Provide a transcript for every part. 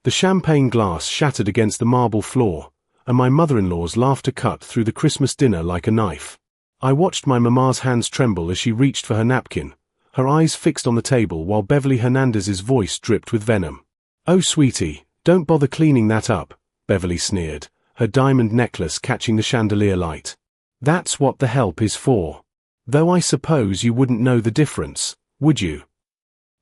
The champagne glass shattered against the marble floor, and my mother-in-law's laughter cut through the Christmas dinner like a knife. I watched my mama's hands tremble as she reached for her napkin, her eyes fixed on the table while Beverly Hernandez's voice dripped with venom. "Oh, sweetie, don't bother cleaning that up," Beverly sneered, her diamond necklace catching the chandelier light. "That's what the help is for. Though I suppose you wouldn't know the difference, would you?"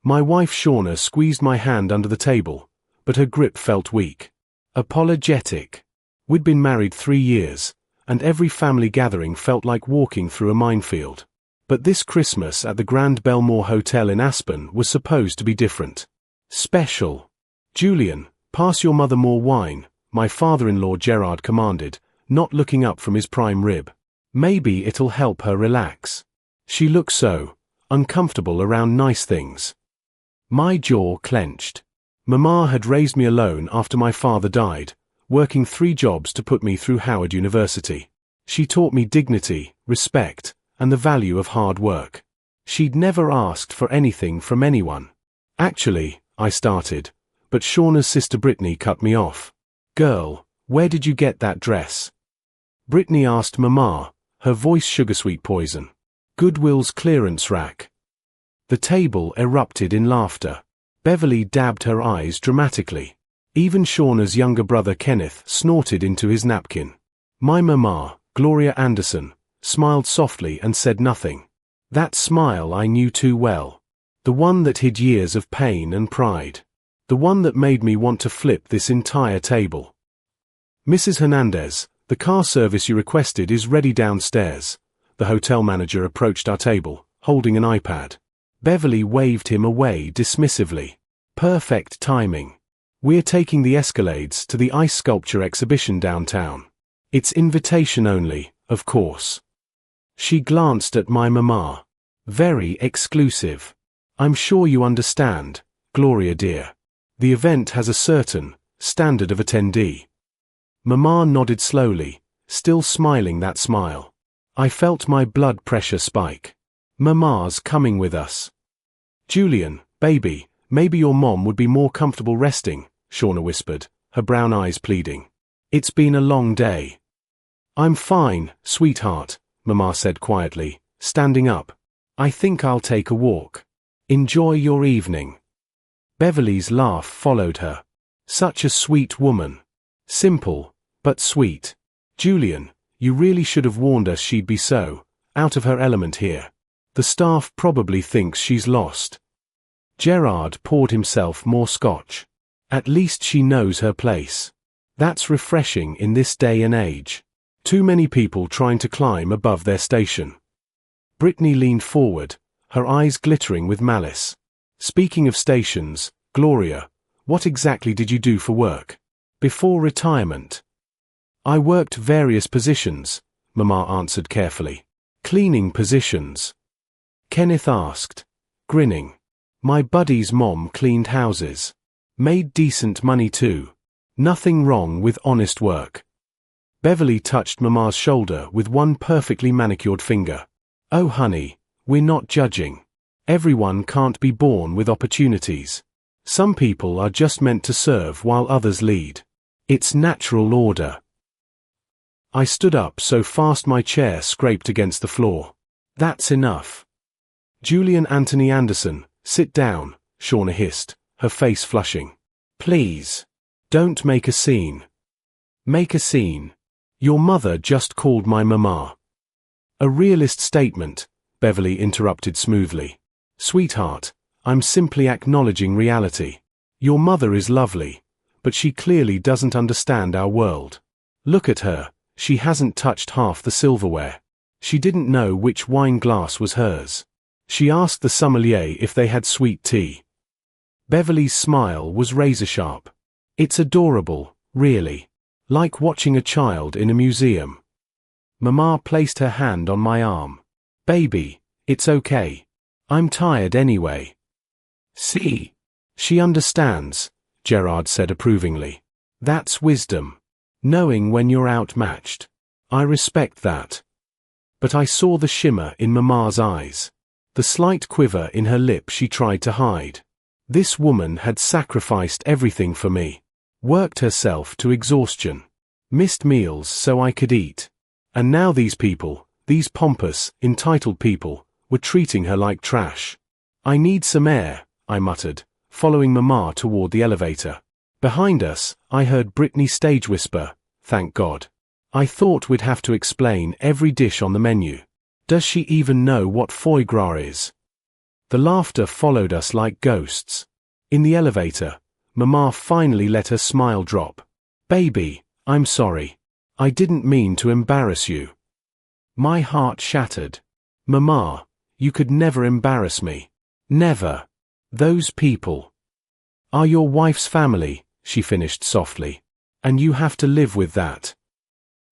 My wife Shauna squeezed my hand under the table, but her grip felt weak. Apologetic. We'd been married 3 years, and every family gathering felt like walking through a minefield. But this Christmas at the Grand Belmore Hotel in Aspen was supposed to be different. Special. "Julian, pass your mother more wine," my father-in-law Gerard commanded, not looking up from his prime rib. "Maybe it'll help her relax. She looks so uncomfortable around nice things." My jaw clenched. Mama had raised me alone after my father died, working 3 jobs to put me through Howard University. She taught me dignity, respect, and the value of hard work. She'd never asked for anything from anyone. "Actually," I started, but Shauna's sister Brittany cut me off. "Girl, where did you get that dress?" Brittany asked Mama, her voice sugar-sweet poison. "Goodwill's clearance rack." The table erupted in laughter. Beverly dabbed her eyes dramatically. Even Shauna's younger brother Kenneth snorted into his napkin. My mama, Gloria Anderson, smiled softly and said nothing. That smile I knew too well. The one that hid years of pain and pride. The one that made me want to flip this entire table. "Mrs. Hernandez, the car service you requested is ready downstairs." The hotel manager approached our table, holding an iPad. Beverly waved him away dismissively. Perfect timing. "We're taking the Escalades to the ice sculpture exhibition downtown. It's invitation only, of course." She glanced at my mama. "Very exclusive. I'm sure you understand, Gloria dear. The event has a certain standard of attendee." Mama nodded slowly, still smiling that smile. I felt my blood pressure spike. "Mama's coming with us." "Julian, baby, maybe your mom would be more comfortable resting," Shauna whispered, her brown eyes pleading. "It's been a long day." "I'm fine, sweetheart," Mama said quietly, standing up. "I think I'll take a walk. Enjoy your evening." Beverly's laugh followed her. Such a sweet woman. Simple, but sweet. "Julian, you really should have warned us she'd be so out of her element here. The staff probably thinks she's lost." Gerard poured himself more scotch. "At least she knows her place. That's refreshing in this day and age. Too many people trying to climb above their station." Brittany leaned forward, her eyes glittering with malice. "Speaking of stations, Gloria, what exactly did you do for work before retirement?" "I worked various positions," Mama answered carefully. "Cleaning positions?" Kenneth asked, grinning. "My buddy's mom cleaned houses. Made decent money too. Nothing wrong with honest work." Beverly touched Mama's shoulder with one perfectly manicured finger. "Oh honey, we're not judging. Everyone can't be born with opportunities. Some people are just meant to serve while others lead. It's natural order." I stood up so fast my chair scraped against the floor. "That's enough." "Julian Anthony Anderson, sit down," Shauna hissed, her face flushing. "Please. Don't make a scene." "Make a scene? Your mother just called my mama." "A realist statement," Beverly interrupted smoothly. "Sweetheart, I'm simply acknowledging reality. Your mother is lovely, but she clearly doesn't understand our world. Look at her, she hasn't touched half the silverware. She didn't know which wine glass was hers. She asked the sommelier if they had sweet tea." Beverly's smile was razor-sharp. "It's adorable, really. Like watching a child in a museum." Mama placed her hand on my arm. "Baby, it's okay. I'm tired anyway." "See? She understands," Gerard said approvingly. "That's wisdom. Knowing when you're outmatched. I respect that." But I saw the shimmer in Mama's eyes. The slight quiver in her lip she tried to hide. This woman had sacrificed everything for me. Worked herself to exhaustion. Missed meals so I could eat. And now these people, these pompous, entitled people, were treating her like trash. I need some air, I muttered, following Mama toward the elevator. Behind us, I heard Brittany stage whisper, "Thank God." I thought we'd have to explain every dish on the menu. Does she even know what foie gras is? The laughter followed us like ghosts. In the elevator, Mama finally let her smile drop. "Baby, I'm sorry. I didn't mean to embarrass you." My heart shattered. "Mama, you could never embarrass me. Never. Those people are your wife's family," she finished softly. "And you have to live with that."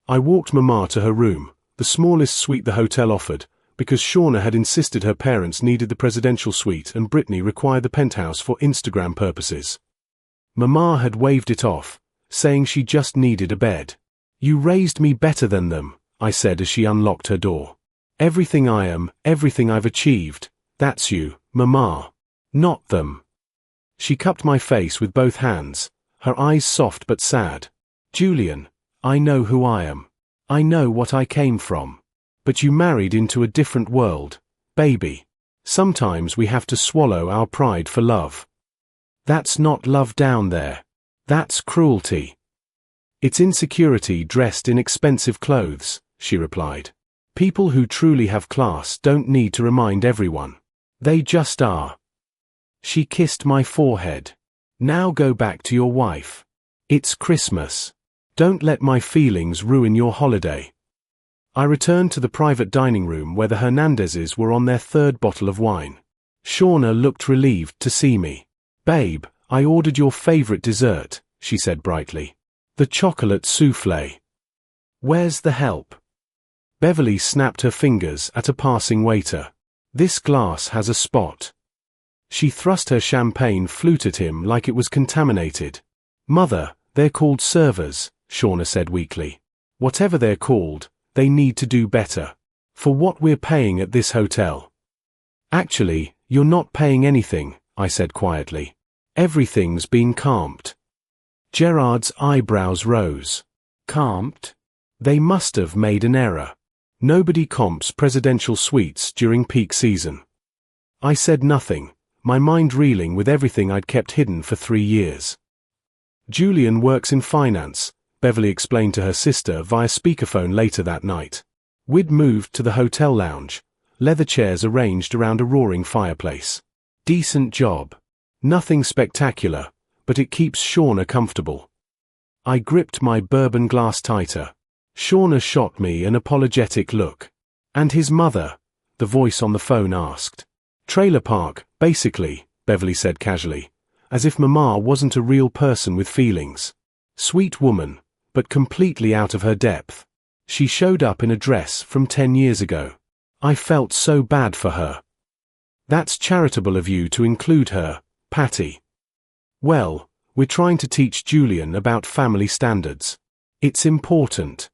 I walked Mama to her room, the smallest suite the hotel offered, because Shauna had insisted her parents needed the presidential suite and Brittany required the penthouse for Instagram purposes. Mama had waved it off, saying she just needed a bed. "You raised me better than them," I said as she unlocked her door. "Everything I am, everything I've achieved, that's you, Mama. Not them." She cupped my face with both hands, her eyes soft but sad. "Julian, I know who I am. I know what I came from. But you married into a different world, baby. Sometimes we have to swallow our pride for love. That's not love down there. That's cruelty." "It's insecurity dressed in expensive clothes," she replied. "People who truly have class don't need to remind everyone. They just are." She kissed my forehead. "Now go back to your wife. It's Christmas. Don't let my feelings ruin your holiday." I returned to the private dining room where the Hernandezes were on their third bottle of wine. Shauna looked relieved to see me. "Babe, I ordered your favorite dessert," she said brightly. "The chocolate soufflé. Where's the help?" Beverly snapped her fingers at a passing waiter. "This glass has a spot." She thrust her champagne flute at him like it was contaminated. "Mother, they're called servers," Shauna said weakly. "Whatever they're called, they need to do better. For what we're paying at this hotel." "Actually, you're not paying anything," I said quietly. "Everything's been comped." Gerard's eyebrows rose. "Comped? They must have made an error. Nobody comps presidential suites during peak season." I said nothing, my mind reeling with everything I'd kept hidden for 3 years. "Julian works in finance," Beverly explained to her sister via speakerphone later that night. We'd moved to the hotel lounge, leather chairs arranged around a roaring fireplace. "Decent job. Nothing spectacular, but it keeps Shauna comfortable." I gripped my bourbon glass tighter. Shauna shot me an apologetic look. "And his mother?" the voice on the phone asked. "Trailer park, basically," Beverly said casually, as if Mama wasn't a real person with feelings. "Sweet woman, but completely out of her depth. She showed up in a dress from 10 years ago. I felt so bad for her." "That's charitable of you to include her, Patty." "Well, we're trying to teach Julian about family standards. It's important."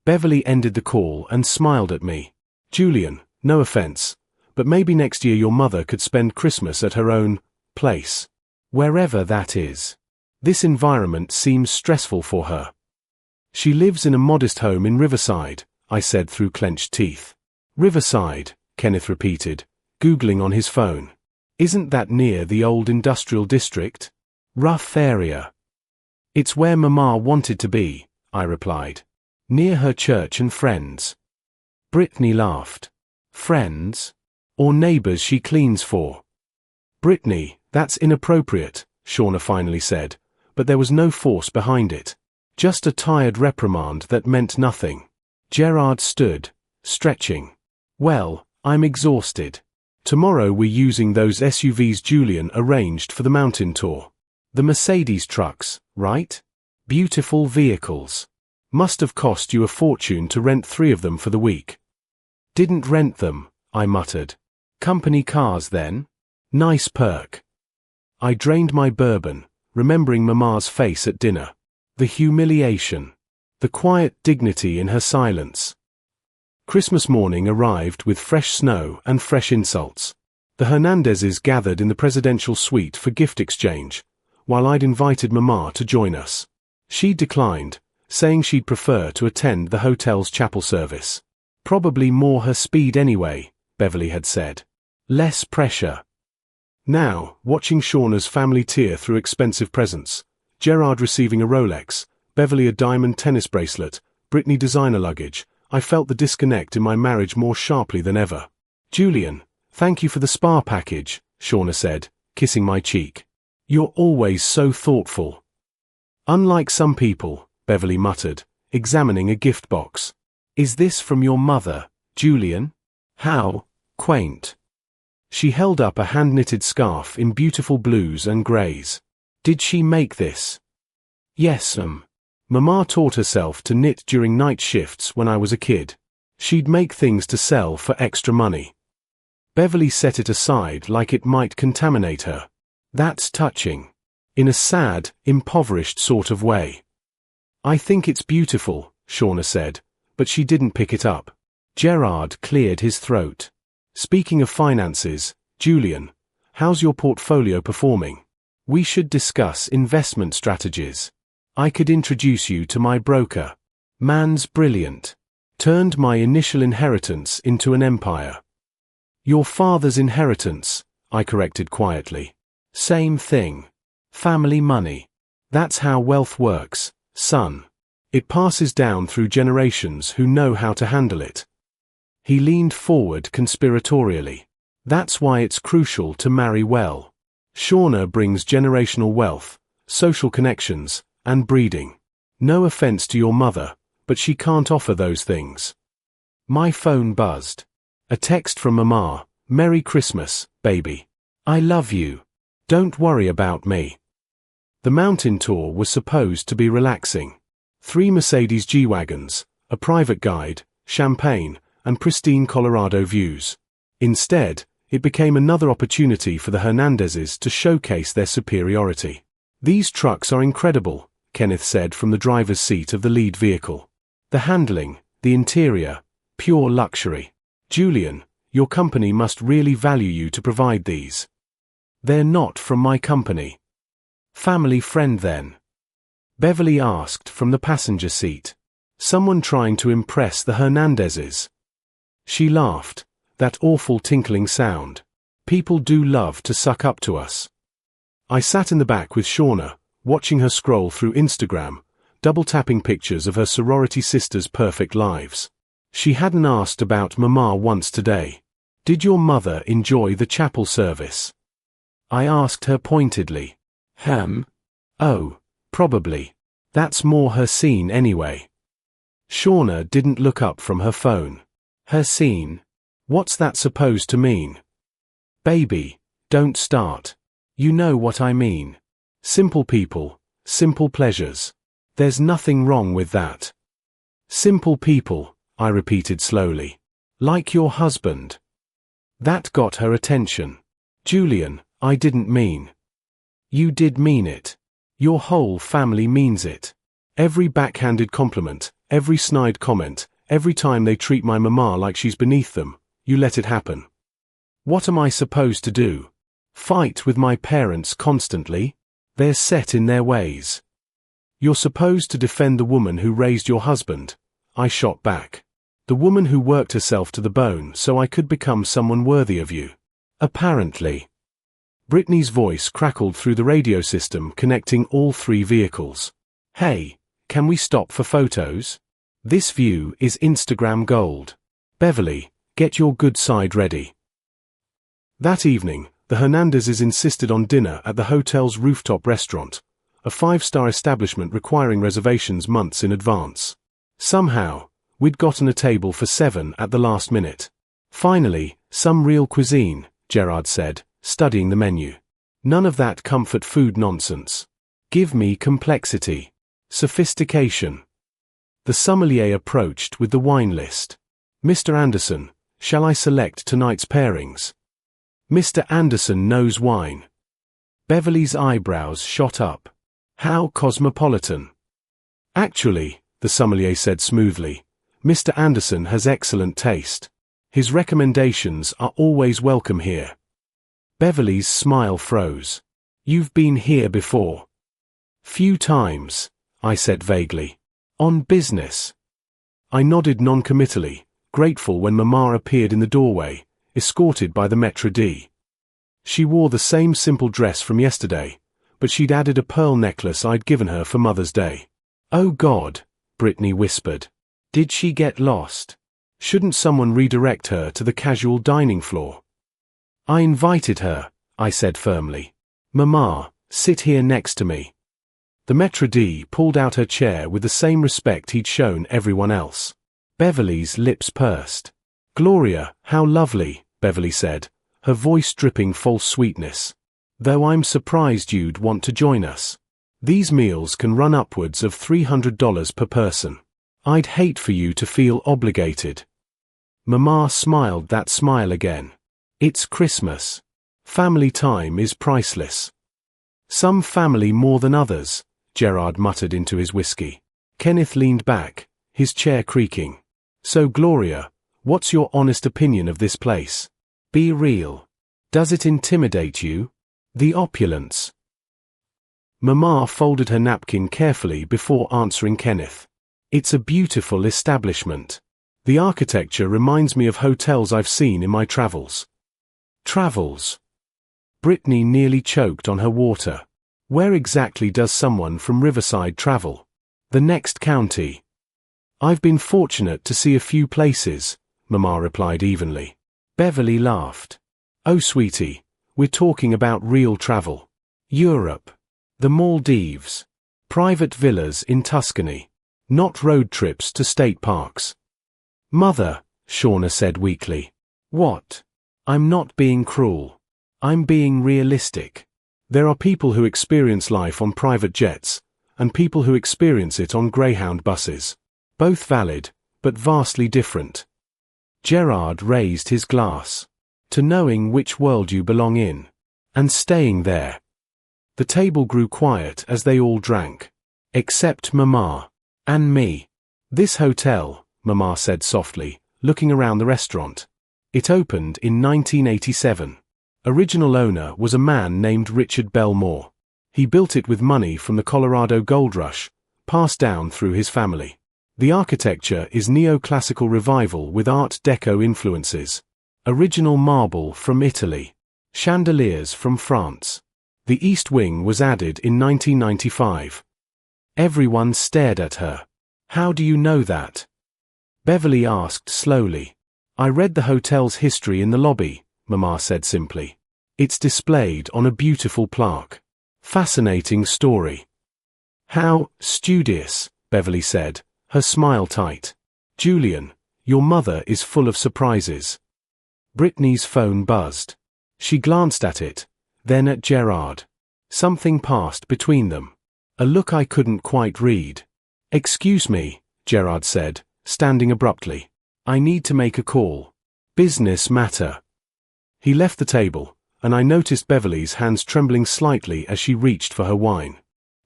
Beverly ended the call and smiled at me. "Julian, no offense, but maybe next year your mother could spend Christmas at her own place. Wherever that is. This environment seems stressful for her." "She lives in a modest home in Riverside," I said through clenched teeth. "Riverside," Kenneth repeated, Googling on his phone. "Isn't that near the old industrial district? Rough area." "It's where Mama wanted to be," I replied. "Near her church and friends." Brittany laughed. "Friends? Or neighbors she cleans for?" "Brittany, that's inappropriate," Shauna finally said, but there was no force behind it. Just a tired reprimand that meant nothing. Gerard stood, stretching. "Well, I'm exhausted. Tomorrow we're using those SUVs Julian arranged for the mountain tour. The Mercedes trucks, right? Beautiful vehicles. Must have cost you a fortune to rent 3 of them for the week." "Didn't rent them," I muttered. "Company cars then? Nice perk." I drained my bourbon, remembering Mama's face at dinner. The humiliation. The quiet dignity in her silence. Christmas morning arrived with fresh snow and fresh insults. The Hernandezes gathered in the presidential suite for gift exchange, while I'd invited Mama to join us. She declined, saying she'd prefer to attend the hotel's chapel service. Probably more her speed anyway, Beverly had said. Less pressure. Now, watching Shauna's family tear through expensive presents, Gerard receiving a Rolex, Beverly a diamond tennis bracelet, Brittany designer luggage, I felt the disconnect in my marriage more sharply than ever. Julian, thank you for the spa package, Shauna said, kissing my cheek. You're always so thoughtful. Unlike some people, Beverly muttered, examining a gift box. Is this from your mother, Julian? How quaint. She held up a hand-knitted scarf in beautiful blues and greys. Did she make this? Yes, Mama taught herself to knit during night shifts when I was a kid. She'd make things to sell for extra money. Beverly set it aside like it might contaminate her. That's touching. In a sad, impoverished sort of way. I think it's beautiful, Shauna said, but she didn't pick it up. Gerard cleared his throat. Speaking of finances, Julian, how's your portfolio performing? We should discuss investment strategies. I could introduce you to my broker. Man's brilliant. Turned my initial inheritance into an empire. Your father's inheritance, I corrected quietly. Same thing. Family money. That's how wealth works, son. It passes down through generations who know how to handle it. He leaned forward conspiratorially. That's why it's crucial to marry well. Shauna brings generational wealth, social connections, and breeding. No offense to your mother, but she can't offer those things. My phone buzzed. A text from Mama. Merry Christmas, baby. I love you. Don't worry about me. The mountain tour was supposed to be relaxing. 3 Mercedes G-Wagons, a private guide, champagne, and pristine Colorado views. Instead, it became another opportunity for the Hernandezes to showcase their superiority. These trucks are incredible, Kenneth said from the driver's seat of the lead vehicle. The handling, the interior, pure luxury. Julian, your company must really value you to provide these. They're not from my company. Family friend then? Beverly asked from the passenger seat. Someone trying to impress the Hernandezes. She laughed, that awful tinkling sound. People do love to suck up to us. I sat in the back with Shauna, watching her scroll through Instagram, double-tapping pictures of her sorority sisters' perfect lives. She hadn't asked about Mama once today. Did your mother enjoy the chapel service? I asked her pointedly. Oh, probably. That's more her scene anyway. Shauna didn't look up from her phone. Her scene? What's that supposed to mean? Baby, don't start. You know what I mean. Simple people, simple pleasures. There's nothing wrong with that. Simple people, I repeated slowly. Like your husband. That got her attention. Julian, I didn't mean. You did mean it. Your whole family means it. Every backhanded compliment, every snide comment, every time they treat my mama like she's beneath them, you let it happen. What am I supposed to do? Fight with my parents constantly? They're set in their ways. You're supposed to defend the woman who raised your husband, I shot back. The woman who worked herself to the bone so I could become someone worthy of you. Apparently. Brittany's voice crackled through the radio system connecting all 3 vehicles. Hey, can we stop for photos? This view is Instagram gold. Beverly, get your good side ready. That evening, the Hernandezes insisted on dinner at the hotel's rooftop restaurant, a 5-star establishment requiring reservations months in advance. Somehow, we'd gotten a table for 7 at the last minute. Finally, some real cuisine, Gerard said, studying the menu. None of that comfort food nonsense. Give me complexity. Sophistication. The sommelier approached with the wine list. Mr. Anderson, shall I select tonight's pairings? Mr. Anderson knows wine. Beverly's eyebrows shot up. How cosmopolitan. Actually, the sommelier said smoothly, Mr. Anderson has excellent taste. His recommendations are always welcome here. Beverly's smile froze. You've been here before. Few times, I said vaguely. On business. I nodded non-committally, grateful when Mama appeared in the doorway, escorted by the maître d'. She wore the same simple dress from yesterday, but she'd added a pearl necklace I'd given her for Mother's Day. Oh God, Brittany whispered. Did she get lost? Shouldn't someone redirect her to the casual dining floor? I invited her, I said firmly. Mama, sit here next to me. The maître d' pulled out her chair with the same respect he'd shown everyone else. Beverly's lips pursed. Gloria, how lovely, Beverly said, her voice dripping false sweetness. Though I'm surprised you'd want to join us. These meals can run upwards of $300 per person. I'd hate for you to feel obligated. Mama smiled that smile again. It's Christmas. Family time is priceless. Some family more than others, Gerard muttered into his whiskey. Kenneth leaned back, his chair creaking. So Gloria, what's your honest opinion of this place? Be real. Does it intimidate you? The opulence. Mama folded her napkin carefully before answering Kenneth. It's a beautiful establishment. The architecture reminds me of hotels I've seen in my travels. Travels. Brittany nearly choked on her water. Where exactly does someone from Riverside travel? The next county. I've been fortunate to see a few places, Mama replied evenly. Beverly laughed. Oh sweetie, we're talking about real travel. Europe. The Maldives. Private villas in Tuscany. Not road trips to state parks. Mother, Shauna said weakly. What? I'm not being cruel. I'm being realistic. There are people who experience life on private jets, and people who experience it on Greyhound buses. Both valid, but vastly different. Gerard raised his glass. To knowing which world you belong in. And staying there. The table grew quiet as they all drank. Except Mama. And me. This hotel, Mama said softly, looking around the restaurant. It opened in 1987. Original owner was a man named Richard Belmore. He built it with money from the Colorado Gold Rush, passed down through his family. The architecture is neoclassical revival with Art Deco influences. Original marble from Italy. Chandeliers from France. The east wing was added in 1995. Everyone stared at her. How do you know that? Beverly asked slowly. I read the hotel's history in the lobby, Mama said simply. It's displayed on a beautiful plaque. Fascinating story. How studious, Beverly said, her smile tight. Julian, your mother is full of surprises. Brittany's phone buzzed. She glanced at it, then at Gerard. Something passed between them. A look I couldn't quite read. Excuse me, Gerard said, standing abruptly. I need to make a call. Business matter. He left the table, and I noticed Beverly's hands trembling slightly as she reached for her wine.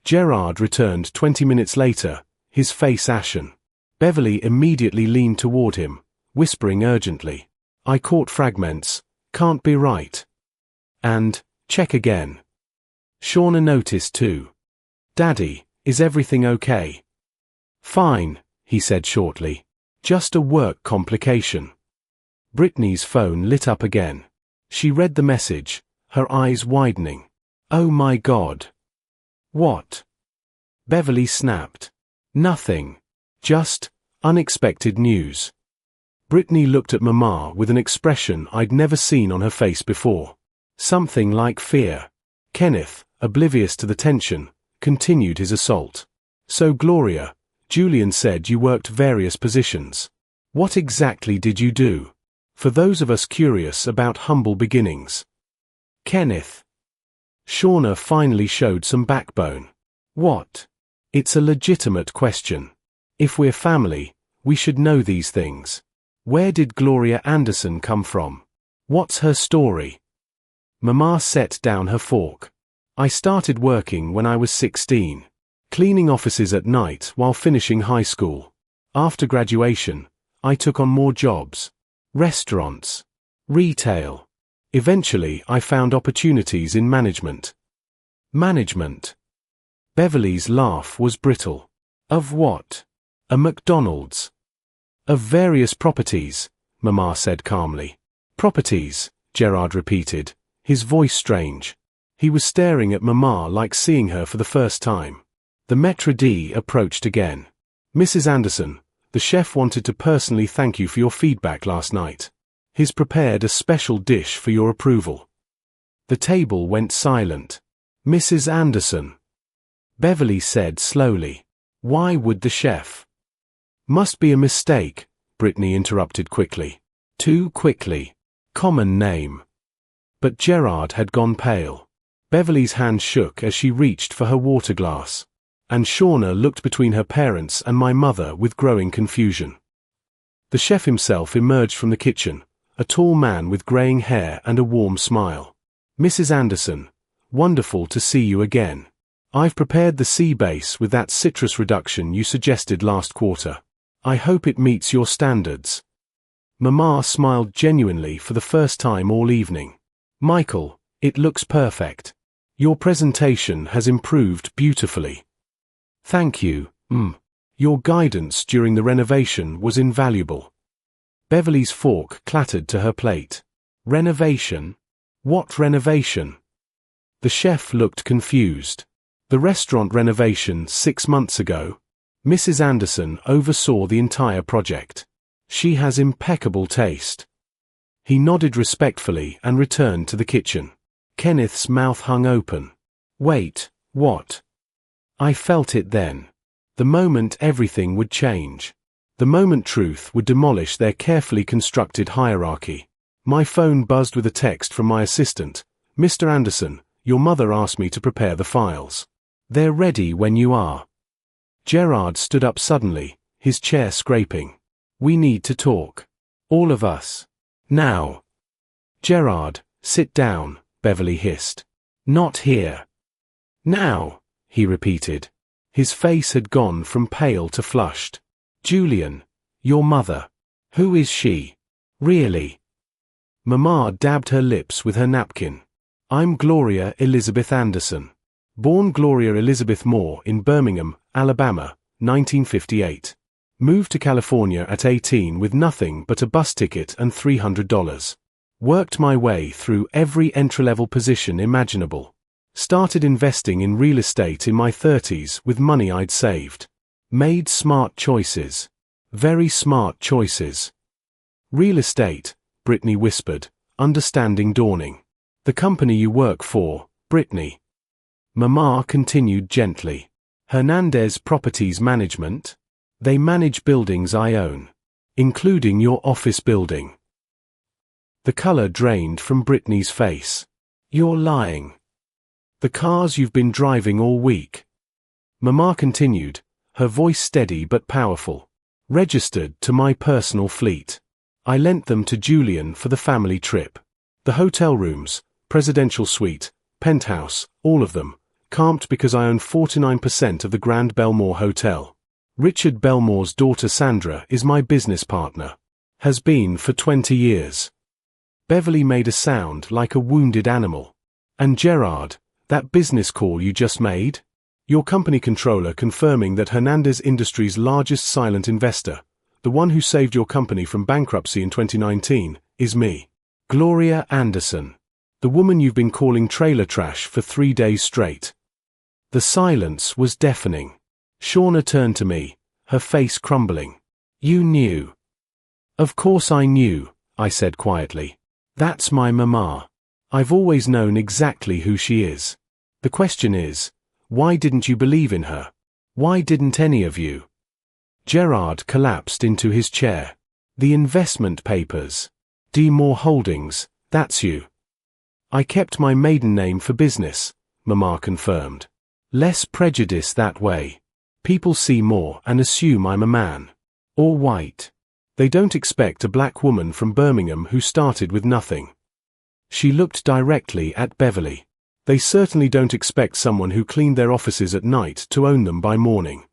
Gerard returned 20 minutes later, his face ashen. Beverly immediately leaned toward him, whispering urgently. I caught fragments. Can't be right. And, check again. Shauna noticed too. Daddy, is everything okay? Fine, he said shortly. Just a work complication. Brittany's phone lit up again. She read the message, her eyes widening. Oh my God. What? Beverly snapped. Nothing. Just, unexpected news. Brittany looked at Mama with an expression I'd never seen on her face before. Something like fear. Kenneth, oblivious to the tension, continued his assault. So Gloria, Julian said you worked various positions. What exactly did you do? For those of us curious about humble beginnings. Kenneth. Shauna finally showed some backbone. What? It's a legitimate question. If we're family, we should know these things. Where did Gloria Anderson come from? What's her story? Mama set down her fork. I started working when I was 16. Cleaning offices at night while finishing high school. After graduation, I took on more jobs. Restaurants. Retail. Eventually, I found opportunities in management. Management. Beverly's laugh was brittle. Of what? A McDonald's. Of various properties, Mama said calmly. Properties, Gerard repeated, his voice strange. He was staring at Mama like seeing her for the first time. The maître d' approached again. Mrs. Anderson, the chef wanted to personally thank you for your feedback last night. He's prepared a special dish for your approval. The table went silent. Mrs. Anderson. Beverly said slowly. Why would the chef? Must be a mistake, Brittany interrupted quickly. Too quickly. Common name. But Gerard had gone pale. Beverly's hand shook as she reached for her water glass. And Shauna looked between her parents and my mother with growing confusion. The chef himself emerged from the kitchen, a tall man with graying hair and a warm smile. Mrs. Anderson, wonderful to see you again. I've prepared the sea base with that citrus reduction you suggested last quarter. I hope it meets your standards. Mama smiled genuinely for the first time all evening. Michael, it looks perfect. Your presentation has improved beautifully. Thank you, Your guidance during the renovation was invaluable. Beverly's fork clattered to her plate. Renovation? What renovation? The chef looked confused. The restaurant renovation 6 months ago. Mrs. Anderson oversaw the entire project. She has impeccable taste. He nodded respectfully and returned to the kitchen. Kenneth's mouth hung open. Wait, what? I felt it then. The moment everything would change. The moment truth would demolish their carefully constructed hierarchy. My phone buzzed with a text from my assistant. Mr. Anderson, your mother asked me to prepare the files. They're ready when you are. Gerard stood up suddenly, his chair scraping. We need to talk. All of us. Now. Gerard, sit down, Beverly hissed. Not here. Now, he repeated. His face had gone from pale to flushed. Julian, your mother. Who is she? Really? Mama dabbed her lips with her napkin. I'm Gloria Elizabeth Anderson. Born Gloria Elizabeth Moore in Birmingham, Alabama, 1958. Moved to California at 18 with nothing but a bus ticket and $300. Worked my way through every entry-level position imaginable. Started investing in real estate in my 30s with money I'd saved. Made smart choices. Very smart choices. Real estate, Brittany whispered, understanding dawning. The company you work for, Brittany. Mama continued gently. Hernandez Properties Management. They manage buildings I own. Including your office building. The color drained from Brittany's face. You're lying. The cars you've been driving all week. Mama continued, her voice steady but powerful. Registered to my personal fleet. I lent them to Julian for the family trip. The hotel rooms, presidential suite, penthouse, all of them, camped because I own 49% of the Grand Belmore Hotel. Richard Belmore's daughter Sandra is my business partner. Has been for 20 years. Beverly made a sound like a wounded animal. And Gerard, that business call you just made? Your company controller confirming that Hernandez Industries' largest silent investor, the one who saved your company from bankruptcy in 2019, is me. Gloria Anderson. The woman you've been calling trailer trash for 3 days straight. The silence was deafening. Shauna turned to me, her face crumbling. You knew. Of course I knew, I said quietly. That's my mama. I've always known exactly who she is. The question is, why didn't you believe in her? Why didn't any of you? Gerard collapsed into his chair. The investment papers. D. Moore Holdings, that's you. I kept my maiden name for business, Mama confirmed. Less prejudice that way. People see more and assume I'm a man. Or white. They don't expect a black woman from Birmingham who started with nothing. She looked directly at Beverly. They certainly don't expect someone who cleaned their offices at night to own them by morning.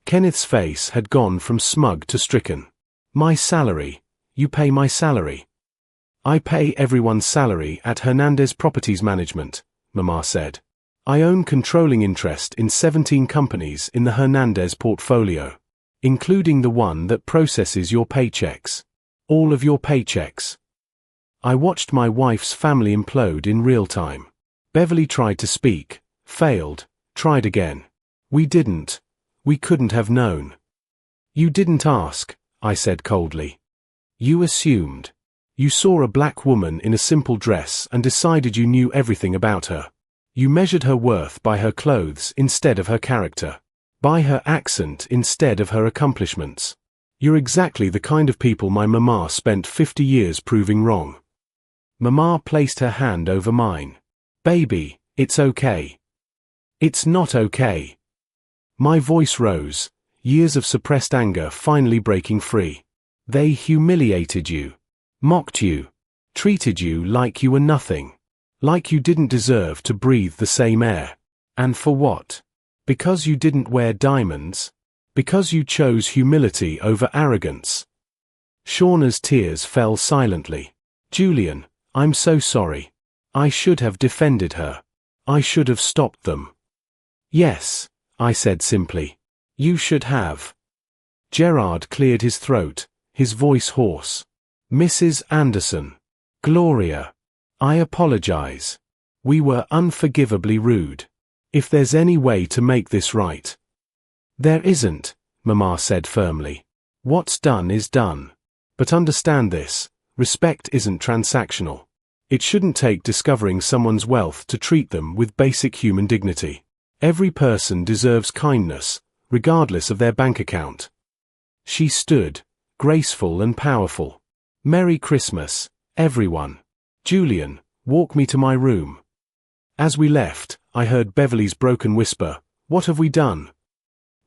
Kenneth's face had gone from smug to stricken. My salary. You pay my salary. I pay everyone's salary at Hernandez Properties Management, Mama said. I own controlling interest in 17 companies in the Hernandez portfolio, including the one that processes your paychecks. All of your paychecks. I watched my wife's family implode in real time. Beverly tried to speak, failed, tried again. We couldn't have known. You didn't ask, I said coldly. You assumed. You saw a black woman in a simple dress and decided you knew everything about her. You measured her worth by her clothes instead of her character, by her accent instead of her accomplishments. You're exactly the kind of people my mama spent 50 years proving wrong. Mama placed her hand over mine. Baby, it's okay. It's not okay. My voice rose, years of suppressed anger finally breaking free. They humiliated you, mocked you, treated you like you were nothing, like you didn't deserve to breathe the same air. And for what? Because you didn't wear diamonds? Because you chose humility over arrogance? Shauna's tears fell silently. Julian, I'm so sorry. I should have defended her. I should have stopped them. Yes, I said simply. You should have. Gerard cleared his throat, his voice hoarse. Mrs. Anderson. Gloria. I apologize. We were unforgivably rude. If there's any way to make this right. There isn't, Mama said firmly. What's done is done. But understand this, respect isn't transactional. It shouldn't take discovering someone's wealth to treat them with basic human dignity. Every person deserves kindness, regardless of their bank account. She stood, graceful and powerful. Merry Christmas, everyone. Julian, walk me to my room. As we left, I heard Beverly's broken whisper, what have we done?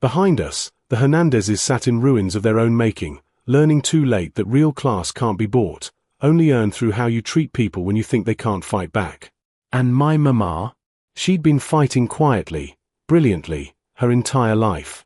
Behind us, the Hernandezes sat in ruins of their own making, learning too late that real class can't be bought, only earned through how you treat people when you think they can't fight back. And my mama? She'd been fighting quietly, brilliantly, her entire life.